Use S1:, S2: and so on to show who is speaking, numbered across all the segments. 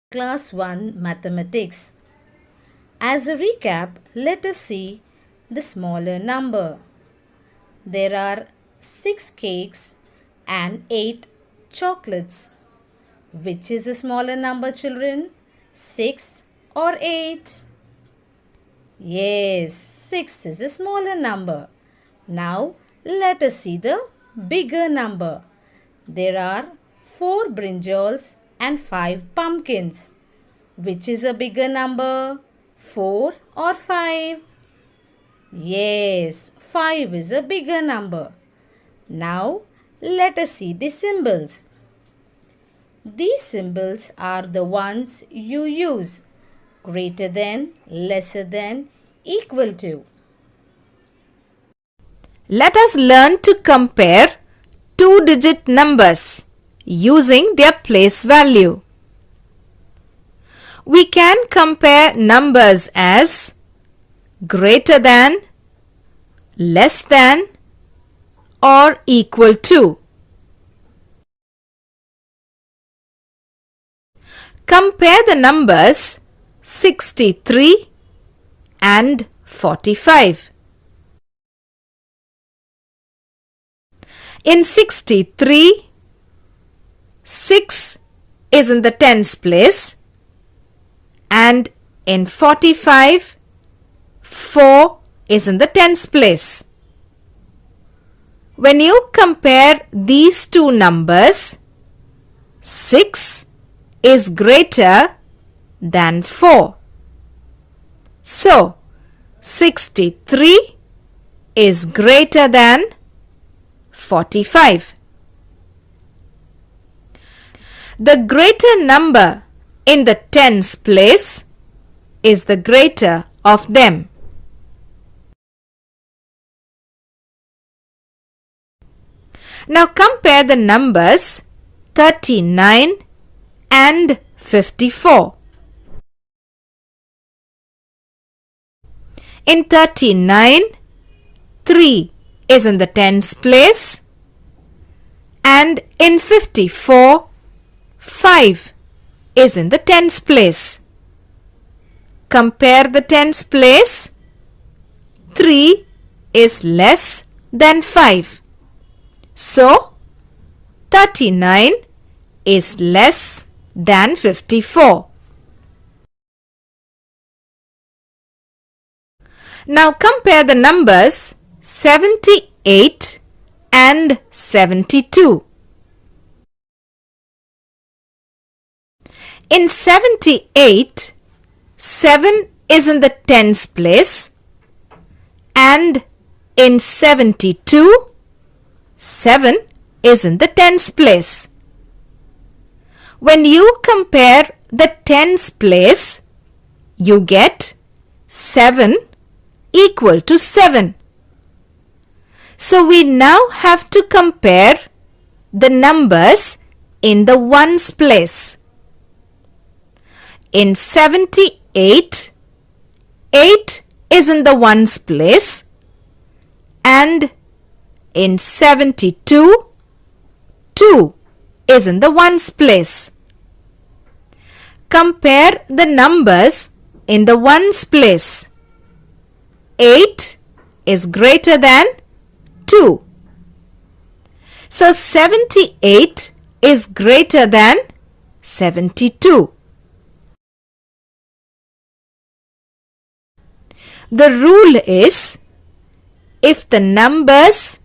S1: Class 1 Mathematics. As a recap, let us see the smaller number. There are 6 cakes and 8 chocolates. Which is a smaller number, children? 6 or 8? Yes, 6 is a smaller number. Now, let us see the bigger number. There are 4 brinjals and 5 pumpkins. Which is a bigger number? 4 or 5? Yes, 5 is a bigger number. Now, let us see the symbols. These symbols are the ones you use. Greater than, lesser than, equal to.
S2: Let us learn to compare two-digit numbers using their place value. We can compare numbers as greater than, less than, or equal to. Compare the numbers 63 and 45. In 63, 6 is in the tens place, and in 45, 4 is in the tens place. When you compare these two numbers, 6 is greater than 4. So, 63 is greater than 45. The greater number in the tens place is the greater of them. Now compare the numbers 39 and 54. In 39, 3 is in the tens place, and in 54, 5 is in the tens place. Compare the tens place. 3 is less than 5. So, 39 is less than 54. Now compare the numbers 78 and 72. In 78, 7 is in the tens place, and in 72, 7 is in the tens place. When you compare the tens place, you get 7 equal to 7. So we now have to compare the numbers in the ones place. In 78, 8 is in the ones place, and in 72, 2 is in the ones place. Compare the numbers in the ones place. 8 is greater than 2. So 78 is greater than 72. The rule is, if the numbers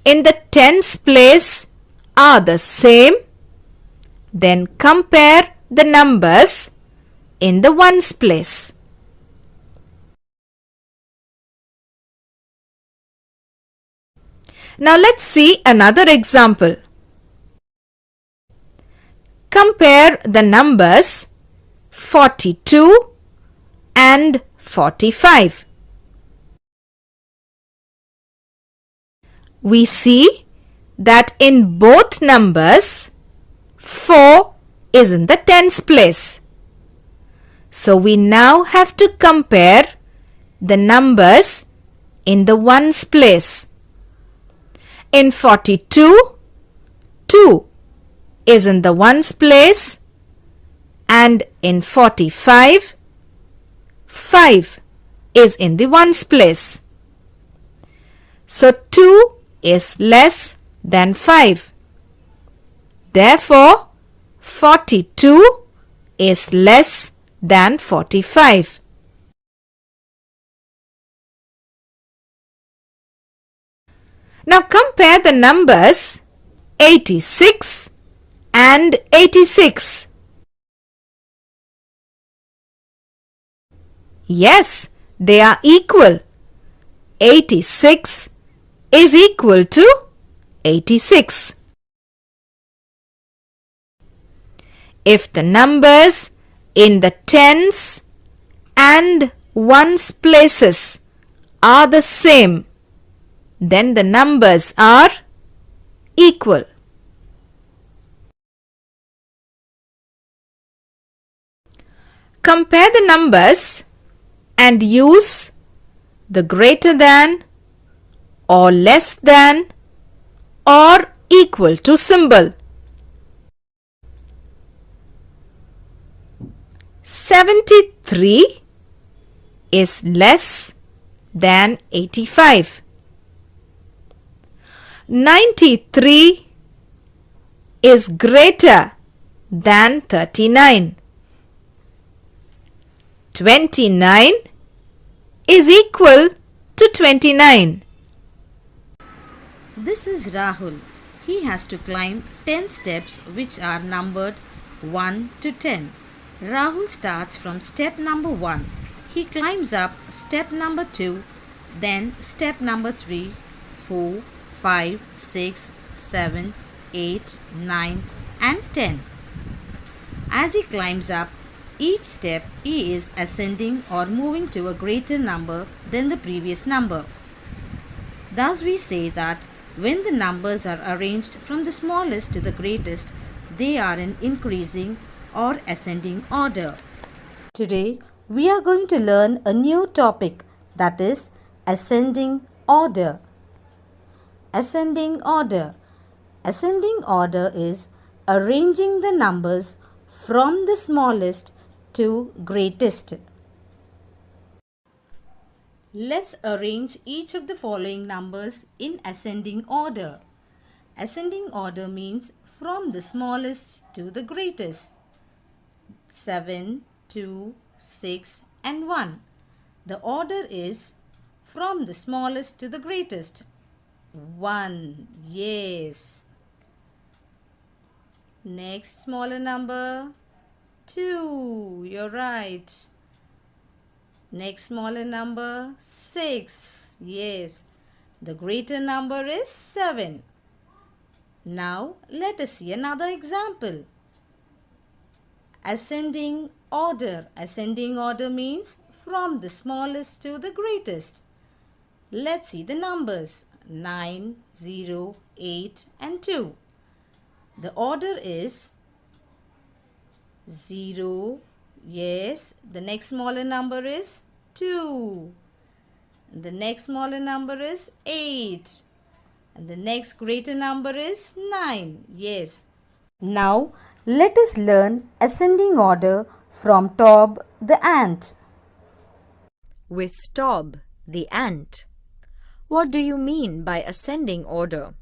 S2: in the tens place are the same, then compare the numbers in the ones place. Now let's see another example. Compare the numbers 42 and 45. We see that in both numbers, 4 is in the tens place. So we now have to compare the numbers in the ones place. In 42, 2 is in the ones place, And in 45, 5 is in the ones place. So 2 is less than 5. Therefore, 42 is less than 45. Now compare the numbers 86 and 86. Yes, they are equal. 86 is equal to 86. If the numbers in the tens and ones places are the same, then the numbers are equal. Compare the numbers and use the greater than or less than or equal to symbol. 73 is less than 85. 93 is greater than 39. 29 is equal to 29.
S1: This is Rahul. He has to climb 10 steps which are numbered 1 to 10. Rahul starts from step number 1. He climbs up step number 2, then step number 3, 4, 5, 6, 7, 8, 9 and 10. As he climbs up each step, he is ascending or moving to a greater number than the previous number. Thus we say that when the numbers are arranged from the smallest to the greatest, they are in increasing or ascending order. Today we are going to learn a new topic, that is ascending order. Ascending order. Ascending order is arranging the numbers from the smallest to greatest. Let's arrange each of the following numbers in ascending order. Ascending order means from the smallest to the greatest. 7, 2, 6 and 1. The order is from the smallest to the greatest. 1. Yes. Next smaller number. 2. You're right. Next smaller number. 6. Yes. The greater number is 7. Now let us see another example. Ascending order. Ascending order means from the smallest to the greatest. Let's see the numbers 9, 0, 8 and 2. The order is 0. Yes. The next smaller number is 2. The next smaller number is 8. And the next greater number is 9. Yes. Now let us learn ascending order from Tob the ant.
S3: With Tob the ant. What do you mean by ascending order?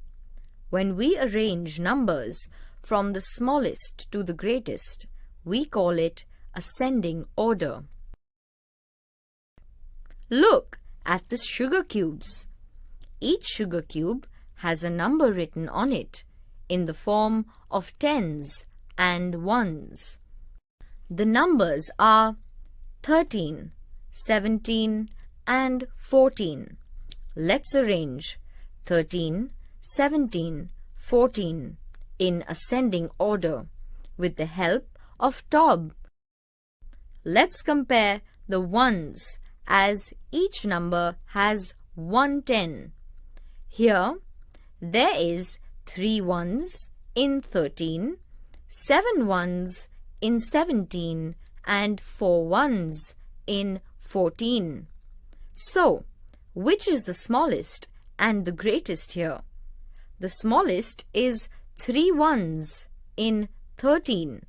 S3: When we arrange numbers from the smallest to the greatest, we call it ascending order. Look at the sugar cubes. Each sugar cube has a number written on it in the form of tens and ones. The numbers are 13, 17 and 14. Let's arrange 13, 17, 14 in ascending order with the help of Tob. Let's compare the ones as each number has 110. Here there is 3 ones in 13, 7 ones in 17 and 4 ones in 14. So, which is the smallest and the greatest here? The smallest is 3 ones in 13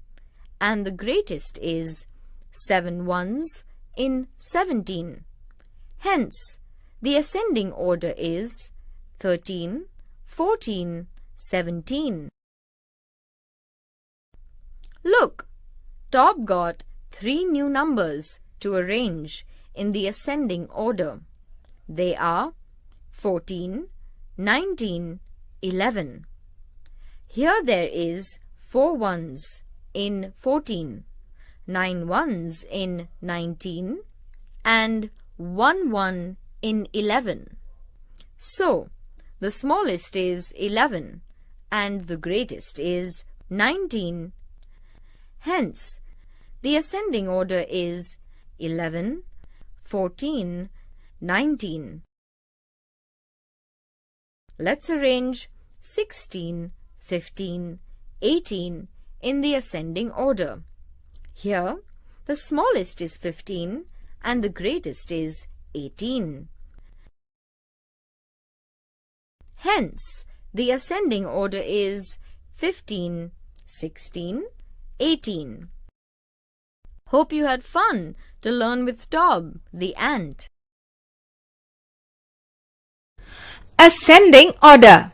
S3: and the greatest is 7 ones in 17. Hence, the ascending order is 13, 14, 17. Look, Top got 3 new numbers to arrange in the ascending order. They are 14, 19, 11. Here there is 4 ones in 14, 9 ones in 19, and 1 1 in 11. So, the smallest is 11 and the greatest is 19. Hence, the ascending order is 11, 14, 19. Let's arrange 16, 15, 18 in the ascending order. Here, the smallest is 15 and the greatest is 18. Hence, the ascending order is 15, 16, 18. Hope you had fun to learn with Tob, the ant.
S2: Ascending order.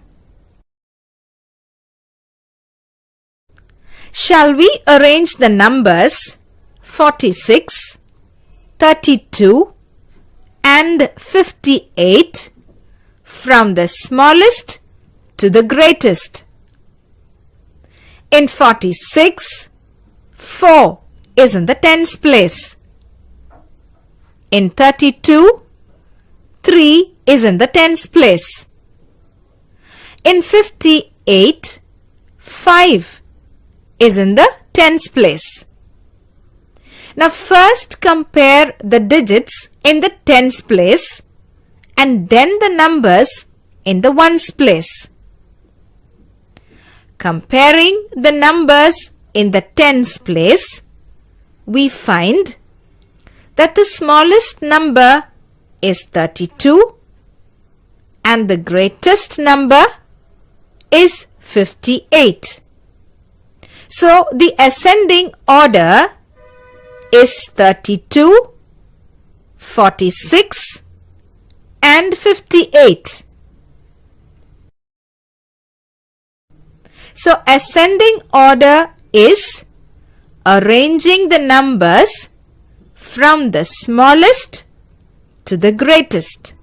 S2: Shall we arrange the numbers 46, 32 and 58 from the smallest to the greatest? In 46, 4 is in the tens place. In 32, 3 is in the tens place. In 58, 5 is in the tens place. Now first compare the digits in the tens place and then the numbers in the ones place. Comparing the numbers in the tens place, we find that the smallest number is 32 and the greatest number is 58. So the ascending order is 32, 46 and 58. So ascending order is arranging the numbers from the smallest to the greatest.